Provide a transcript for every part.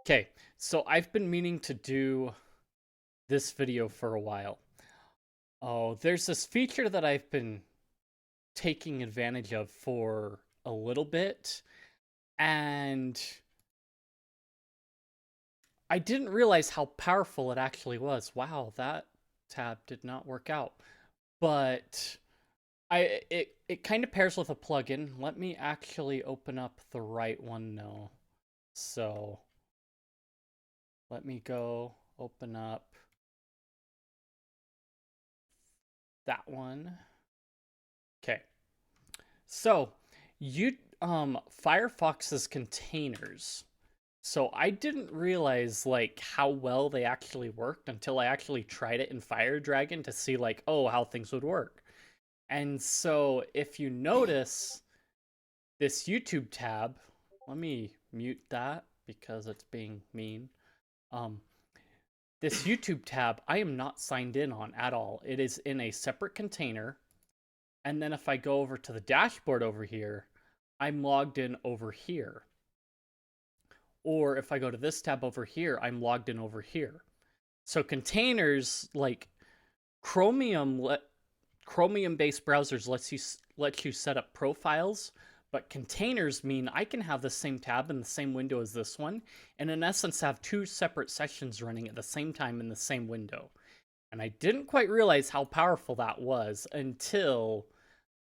Okay, so I've been meaning to do this video for a while. Oh, there's this feature that I've been taking advantage of for a little bit, and I didn't realize how powerful it actually was. Wow, that tab did not work out. But it kind of pairs with a plugin. Let me actually open up the right one now. So, let me go open up that one. Okay. So, you Firefox's containers. So I didn't realize like how well they actually worked until I actually tried it in firedragon to see like, oh, how things would work. And so if you notice this YouTube tab, let me mute that because it's being mean. Um this YouTube tab I am not signed in on at all. It is in a separate container. And then if I go over to the dashboard over here, I'm logged in over here. Or if I go to this tab over here, I'm logged in over here. So containers like Chromium Chromium-based browsers lets you set up profiles, but containers mean I can have the same tab in the same window as this one, and in essence have two separate sessions running at the same time in the same window. And I didn't quite realize how powerful that was until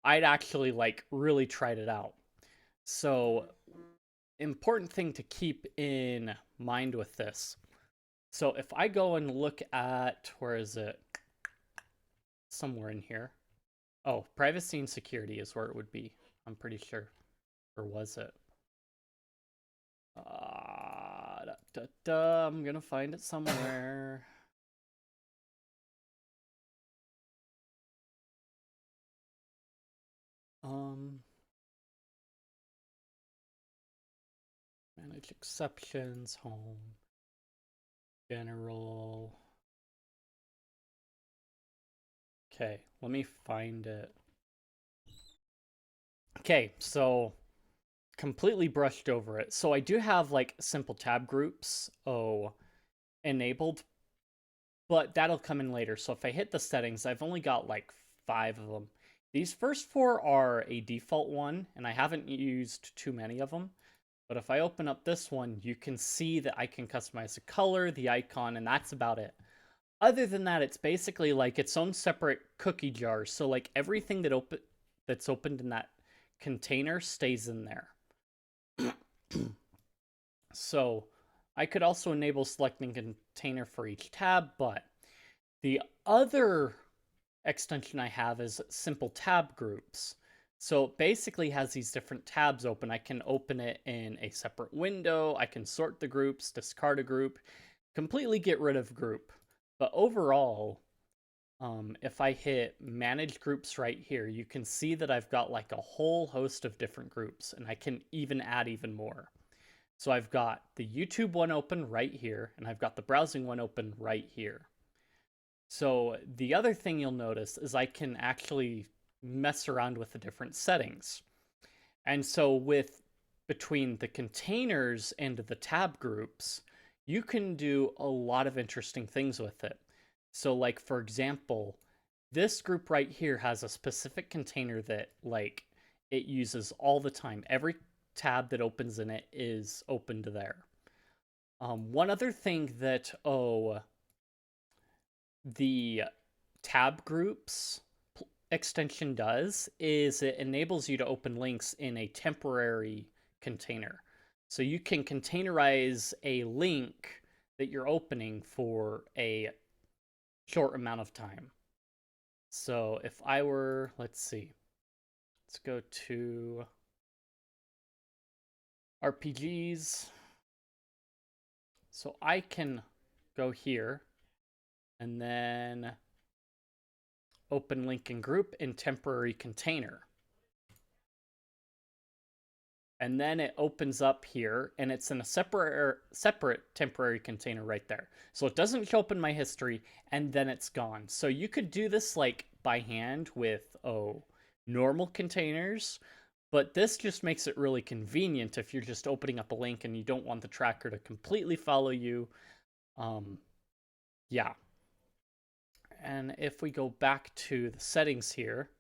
I'd actually like really tried it out. So important thing to keep in mind with this. So if I go and look at, where is it? Somewhere in here. Oh, privacy and security is where it would be. I'm pretty sure. Or was it? I'm gonna find it somewhere. Um, manage exceptions, home, general. Okay, let me find it. Okay, so completely brushed over it. So I do have like simple tab groups, enabled, but that'll come in later. So if I hit the settings, I've only got like 5 of them. These first 4 are a default one, and I haven't used too many of them. But if I open up this one, you can see that I can customize the color, the icon, and that's about it. Other than that, it's basically like its own separate cookie jar. So like everything that's opened in that container stays in there. So I could also enable selecting container for each tab, but the other extension I have is simple tab groups. So it basically has these different tabs open. I can open it in a separate window. I can sort the groups, discard a group, completely get rid of group. But overall, if I hit manage groups right here, you can see that I've got like a whole host of different groups, and I can even add even more. So I've got the YouTube one open right here, and I've got the browsing one open right here. So the other thing you'll notice is I can actually mess around with the different settings. And so with between the containers and the tab groups, you can do a lot of interesting things with it. So like for example, this group right here has a specific container that like it uses all the time. Every tab that opens in it is open to there. One other thing that the tab groups extension does is it enables you to open links in a temporary container. So you can containerize a link that you're opening for a short amount of time. So if I were, let's see, let's go to RPGs. So I can go here and then open link and group in temporary container. And then it opens up here and it's in a separate temporary container right there. So it doesn't show up in my history and then it's gone. So you could do this like by hand with normal containers, But this just makes it really convenient if you're just opening up a link and you don't want the tracker to completely follow you. Yeah. And if we go back to the settings here,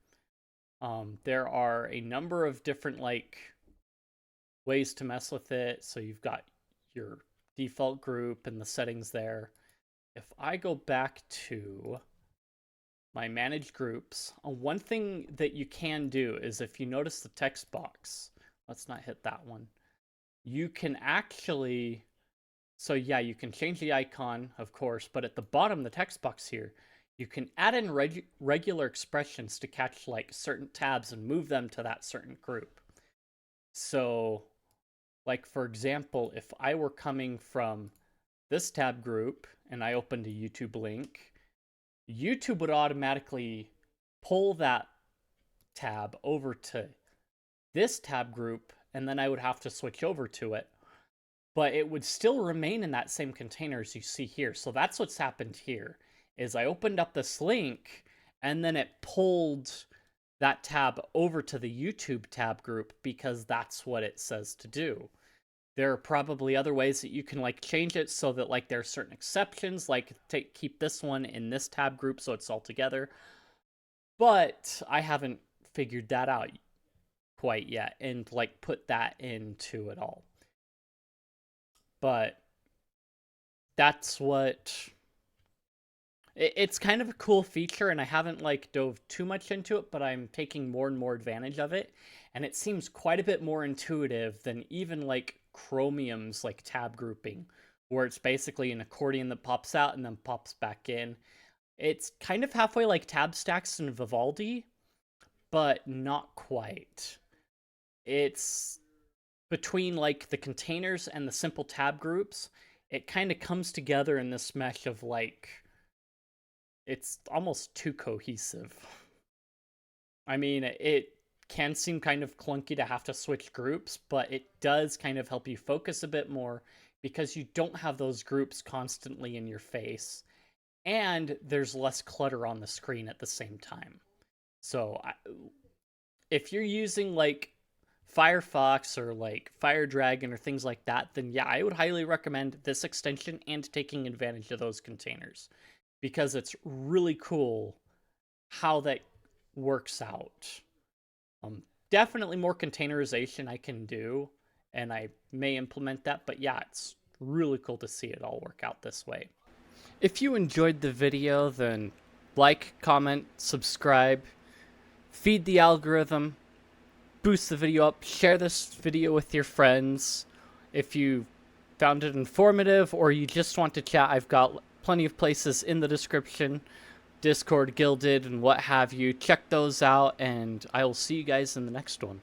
there are a number of different ways to mess with it. So you've got your default group and the settings there. If I go back to my manage groups, one thing that you can do is if you notice the text box, let's not hit that one. You can actually, so yeah, you can change the icon, of course, but at the bottom, the text box here, you can add in regular expressions to catch like certain tabs and move them to that certain group. So like, for example, if I were coming from this tab group and I opened a YouTube link, YouTube would automatically pull that tab over to this tab group, and then I would have to switch over to it. But it would still remain in that same container as you see here. So that's what's happened here, is I opened up this link, and then it pulled that tab over to the YouTube tab group because that's what it says to do. There are probably other ways that you can like change it so that like there are certain exceptions, like keep this one in this tab group so it's all together. But I haven't figured that out quite yet and like put that into it all. But that's what it's kind of a cool feature, and I haven't like dove too much into it, but I'm taking more and more advantage of it, and it seems quite a bit more intuitive than even like Chromium's like tab grouping, where it's basically an accordion that pops out and then pops back in. It's kind of halfway like tab stacks in Vivaldi, but not quite. It's between like the containers and the simple tab groups. It kind of comes together in this mesh of like, it's almost too cohesive. I mean, it can seem kind of clunky to have to switch groups, but it does kind of help you focus a bit more because you don't have those groups constantly in your face, and there's less clutter on the screen at the same time. So if you're using like Firefox or like firedragon or things like that, then yeah, I would highly recommend this extension and taking advantage of those containers, because it's really cool how that works out. Definitely more containerization I can do, and I may implement that, but yeah, it's really cool to see it all work out this way. If you enjoyed the video, then like, comment, subscribe, feed the algorithm, boost the video up, share this video with your friends. If you found it informative or you just want to chat, I've got plenty of places in the description, Discord, Guilded, and what have you. Check those out, and I will see you guys in the next one.